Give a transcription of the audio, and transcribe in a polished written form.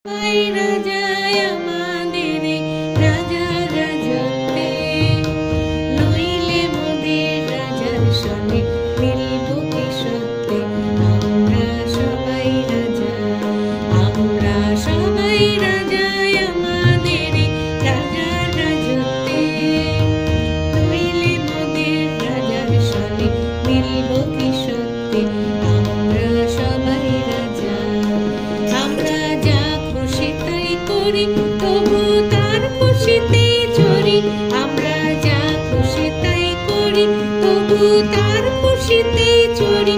রাজায় আমাদের রাজা রাজত্বে, নইলে মোদের রাজার সনে মিলব কি সত্যে। আমরা সবাই রাজা, আমরা সবাই রাজায় আমাদের রাজা রাজত্বে, নইলে মোদের রাজার সনে মিলব কি সত্যে। আমরা সবাই রাজা, আমরা যা খুশি তাই করি, তবু তার খুশিতে চড়ি। আমরা যা খুশি তাই করি, তবু তার খুশিতে চড়ি।